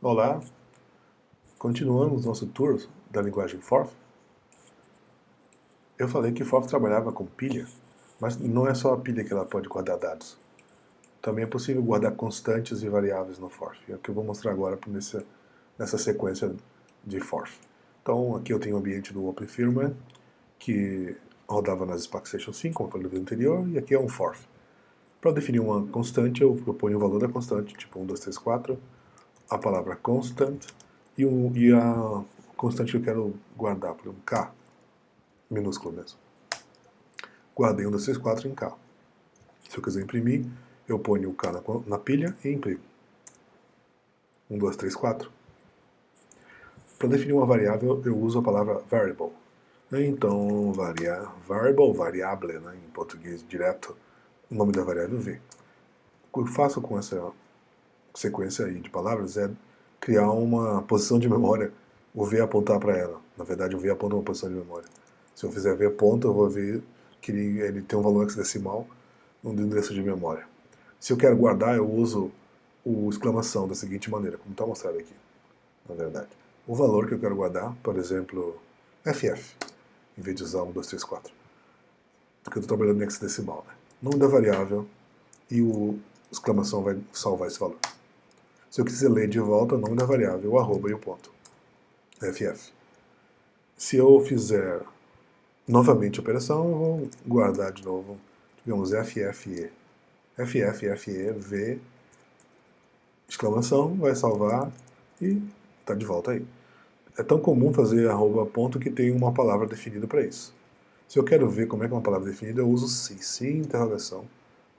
Olá, continuamos nosso tour da linguagem Forth. Eu falei que Forth trabalhava com pilha, mas não é só a pilha que ela pode guardar dados. Também é possível guardar constantes e variáveis no Forth. É o que eu vou mostrar agora nessa sequência de Forth. Então aqui eu tenho o ambiente do OpenFirmware, que rodava nas SPARC Station 5, como eu falei no vídeo anterior, e aqui é um Forth. Para definir uma constante, eu ponho o valor da constante, tipo 1, 2, 3, 4, a palavra constant e a constante que eu quero guardar, por exemplo, K, minúsculo mesmo. Guardei 1, 2, 3, 4 em K. Se eu quiser imprimir, eu ponho o K na pilha e imprimo. 1, 2, 3, 4. Para definir uma variável, eu uso a palavra variable. Então, variable, variable, né, em português direto, o nome da variável V. O que eu faço com essa sequência aí de palavras é criar uma posição de memória, o V apontar para ela. Na verdade, o V aponta uma posição de memória. Se eu fizer V ponto, eu vou ver que ele tem um valor hexadecimal no endereço de memória. Se eu quero guardar, eu uso o exclamação da seguinte maneira, como está mostrado aqui, na verdade. O valor que eu quero guardar, por exemplo, FF, em vez de usar 1, 2, 3, 4. Porque eu estou trabalhando em hexadecimal, né? Nome da variável e o exclamação vai salvar esse valor. Se eu quiser ler de volta o nome da variável, o arroba e o ponto. FF. Se eu fizer novamente a operação, eu vou guardar de novo, digamos, FFE. FFE, V, exclamação, vai salvar e está de volta aí. É tão comum fazer arroba ponto que tem uma palavra definida para isso. Se eu quero ver como é que é uma palavra definida, eu uso se interrogação.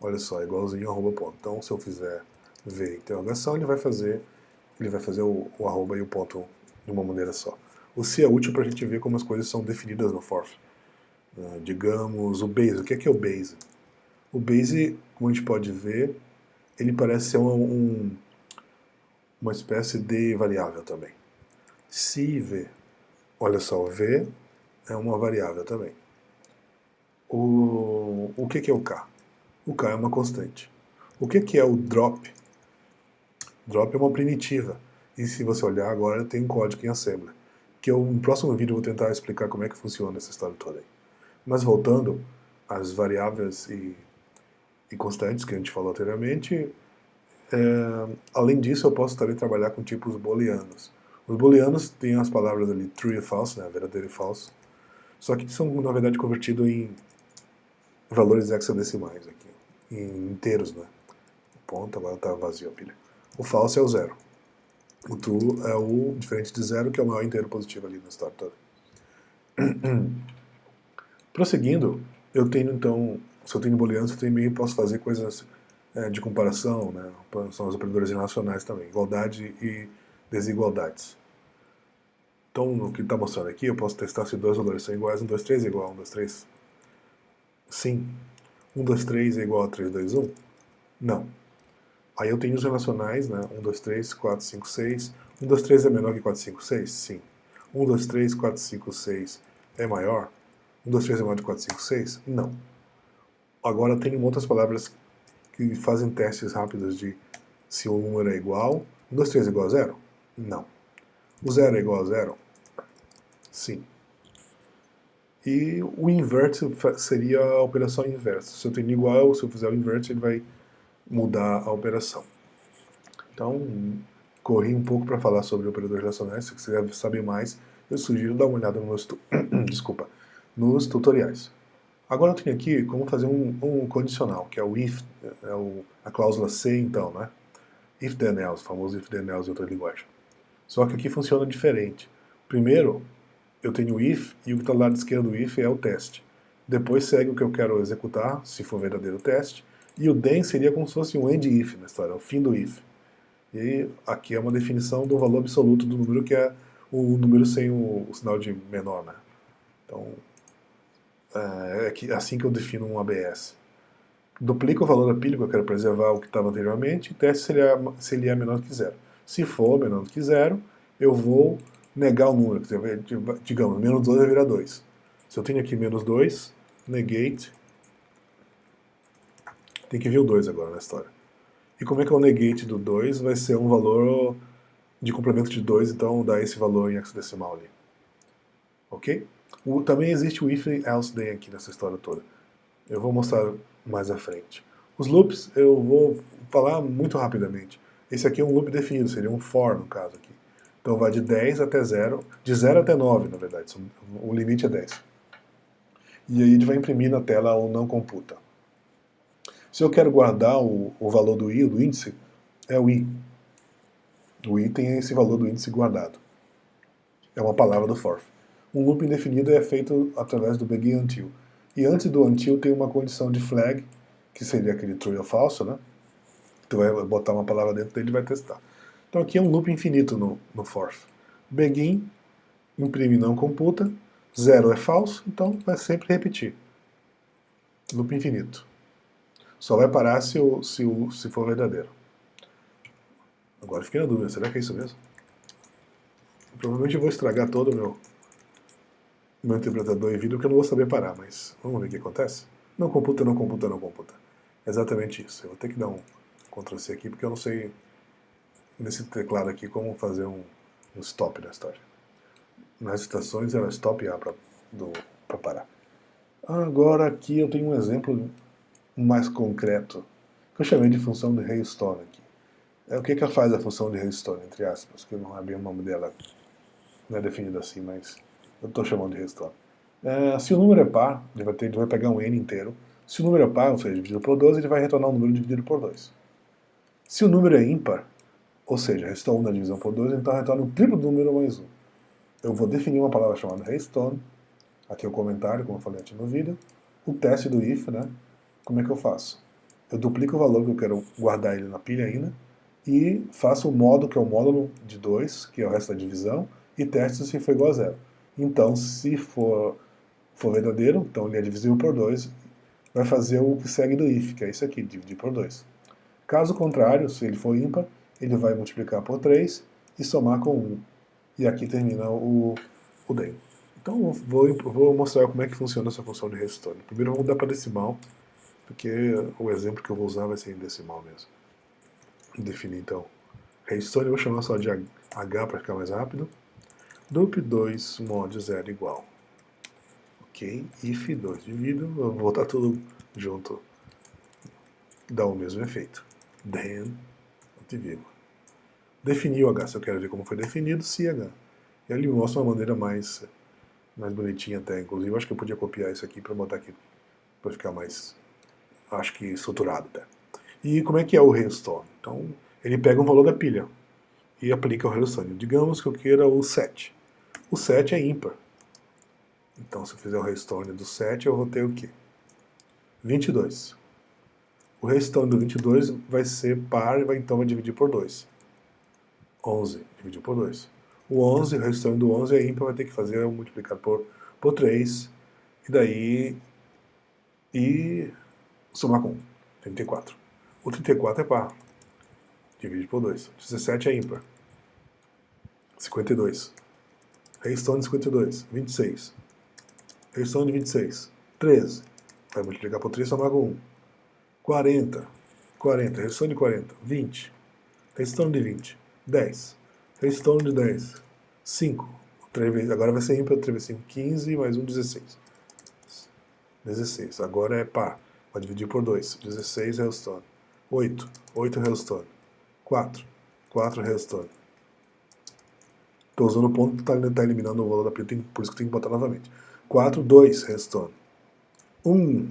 Olha só, igualzinho arroba ponto. Então, se eu fizer V interrogação, ele vai fazer o arroba e o ponto de uma maneira só. O se é útil para a gente ver como as coisas são definidas no Forth. Digamos, o base. O que é o base? O base, como a gente pode ver, ele parece ser uma espécie de variável também. Se V, olha só, o V é uma variável também. O que é o K? O K é uma constante. O que é o drop? Drop é uma primitiva. E se você olhar agora, tem um código em Assembler. Que no próximo vídeo eu vou tentar explicar como é que funciona essa história toda aí. Mas voltando às variáveis e constantes que a gente falou anteriormente, além disso eu posso também trabalhar com tipos booleanos. Os booleanos têm as palavras ali true e false, né, verdadeiro e falso, só que são na verdade convertidos em valores hexadecimais aqui, em inteiros, né. O ponto agora está vazio a pilha. O false é o zero. O true é o diferente de zero, que é o maior inteiro positivo ali na história toda. Prosseguindo, eu tenho então, se eu tenho booleanos, eu também posso fazer coisas de comparação, né? São os operadores relacionais também, igualdade e desigualdades. Então, no que está mostrando aqui, eu posso testar se dois valores são iguais, 1, 2, 3 é igual a 1, 2, 3. Sim. 1, 2, 3 é igual a 3, 2, 1? Não. Aí eu tenho os relacionais, né? 1, 2, 3, 4, 5, 6. 1, 2, 3 é menor que 4, 5, 6? Sim. 1, 2, 3, 4, 5, 6 é maior? 1, 2, 3 é maior de 4, 5, 6? Não. Agora eu tenho outras palavras que fazem testes rápidos de se o número é igual. 1, 2, 3 é igual a 0? Não. O 0 é igual a 0? Sim. E o invert seria a operação inversa. Se eu tenho igual, se eu fizer o invert, ele vai mudar a operação. Então, corri um pouco para falar sobre operadores relacionais. Se você quiser saber mais, eu sugiro dar uma olhada desculpa, nos tutoriais. Agora eu tenho aqui como fazer um condicional, que é o if, a cláusula C, então, né? If then else, o famoso if then else em outra linguagem. Só que aqui funciona diferente. Primeiro, eu tenho o if, e o que está do lado esquerdo do if é o teste. Depois segue o que eu quero executar, se for verdadeiro o teste, e o then seria como se fosse um end if na história, o fim do if. E aqui é uma definição do valor absoluto do número, que é o número sem o sinal de menor, né? Então, é assim que eu defino um ABS. Duplico o valor da pilha, que eu quero preservar o que estava anteriormente, e teste se ele é menor do que zero. Se for menor do que zero, eu vou negar o número. Digamos, menos 2 vai virar 2. Se eu tenho aqui menos 2, negate, tem que vir o 2 agora na história. E como é que é o negate do 2? Vai ser um valor de complemento de 2, então dá esse valor em hexadecimal ali. Ok? Também existe o if else then aqui nessa história toda. Eu vou mostrar mais à frente. Os loops eu vou falar muito rapidamente. Esse aqui é um loop definido, seria um for no caso aqui. Então vai de 10 até 0, de 0 até 9 na verdade, o limite é 10. E aí ele vai imprimir na tela o não computa. Se eu quero guardar o valor do i, do índice, é o i. O i tem esse valor do índice guardado. É uma palavra do for. Um loop indefinido é feito através do begin until. E antes do until tem uma condição de flag, que seria aquele true ou falso, né? Tu vai botar uma palavra dentro dele e vai testar. Então aqui é um loop infinito no for. Begin, imprime não computa, 0 é falso, então vai sempre repetir. Loop infinito. Só vai parar se for verdadeiro. Agora fiquei na dúvida, será que é isso mesmo? Provavelmente eu vou estragar todo o meu interpretador em vídeo porque eu não vou saber parar, mas vamos ver o que acontece? Não computa, não computa, não computa. É exatamente isso. Eu vou ter que dar um Ctrl+C aqui porque eu não sei nesse teclado aqui como fazer um stop na história. Nas estações era stop e A para parar. Agora aqui eu tenho um exemplo mais concreto que eu chamei de função de Hailstone aqui. O que ela faz a função de Hailstone, entre aspas, que eu não abri o nome dela, não é definido assim, mas eu estou chamando de Hailstone. Se o número é par, ele vai pegar um n inteiro. Se o número é par, ou seja, dividido por 12, ele vai retornar um número dividido por 2. Se o número é ímpar, ou seja, restou 1 na divisão por 2, então retorna o triplo do número mais 1. Eu vou definir uma palavra chamada Hailstone, aqui é o comentário, como eu falei antes no vídeo, o teste do if, né? Como é que eu faço? Eu duplico o valor que eu quero guardar ele na pilha ainda, e faço o modo, que é o módulo de 2, que é o resto da divisão, e testo se for igual a 0. Então, se for verdadeiro, então ele é divisível por 2, vai fazer o que segue do if, que é isso aqui, dividir por 2. Caso contrário, se ele for ímpar, ele vai multiplicar por 3 e somar com 1. E aqui termina o then. Então vou mostrar como é que funciona essa função de Hailstone. Primeiro vamos mudar para decimal, porque o exemplo que eu vou usar vai ser em decimal mesmo. Definir então Hailstone, eu vou chamar só de H para ficar mais rápido. Loop 2 mod 0 igual. Ok, if 2 divido, eu vou botar tudo junto, dá o mesmo efeito. Then, vírgula. Definir o H, se eu quero ver como foi definido, se H. E ele mostra uma maneira mais bonitinha até, inclusive eu acho que eu podia copiar isso aqui para botar aqui, para ficar mais, acho que estruturado até. E como é que é o Hailstone? Então, ele pega um valor da pilha e aplica o Hailstone. Digamos que eu queira o 7. O 7 é ímpar. Então, se eu fizer o Hailstone do 7, eu vou ter o quê? 22. O Hailstone do 22 vai ser par e então vai dividir por 2. 11 dividido por 2. O 11, o Hailstone do 11 é ímpar, vai ter que fazer multiplicado por 3. E daí... E somar com 1. 34. O 34 é par. Divide por 2. 17 é ímpar. 52. Hailstone de 52. 26. Hailstone de 26. 13. Vai multiplicar por 3 e somar com 1. 40. 40. Hailstone de 40. 20. Hailstone de 20. 10. Hailstone de 10. 5. Agora vai ser ímpar. 3 vezes 5. 15 mais 1, 16. 16. Agora é par. Vai dividir por 2. 16 Hailstone. 8. 8 Hailstone. 4. 4 Hailstone. Estou usando o ponto que está eliminando o valor da pilha, por isso que tem que botar novamente. 4, 2 Hailstone. 1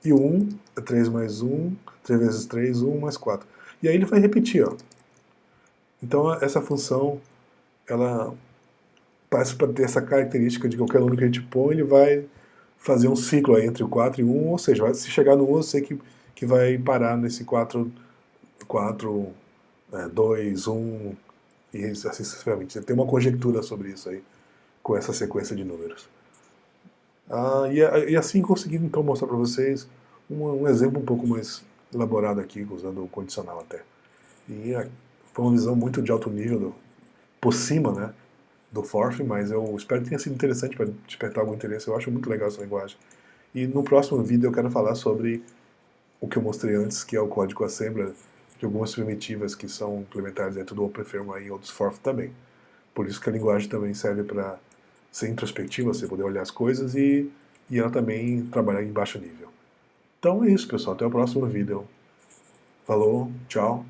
e 1 é 3 mais 1, 3 vezes 3, 1 mais 4. E aí ele vai repetir, ó. Então essa função, ela parece para ter essa característica de qualquer número que a gente põe, ele vai fazer um ciclo aí entre o 4 e 1, ou seja, se chegar no 1, eu sei que vai parar nesse 4, 2, 1, e assim sucessivamente. Você tem uma conjectura sobre isso aí, com essa sequência de números. E assim consegui então mostrar para vocês um exemplo um pouco mais elaborado aqui, usando o condicional até. E foi uma visão muito de alto nível, por cima, né, do Forth, mas eu espero que tenha sido interessante para despertar algum interesse. Eu acho muito legal essa linguagem. E no próximo vídeo eu quero falar sobre o que eu mostrei antes, que é o código Assembler, de algumas primitivas que são implementadas dentro do OpenFirmware e outros forth também. Por isso que a linguagem também serve para ser introspectiva, você poder olhar as coisas e ela também trabalhar em baixo nível. Então é isso, pessoal. Até o próximo vídeo. Falou, tchau.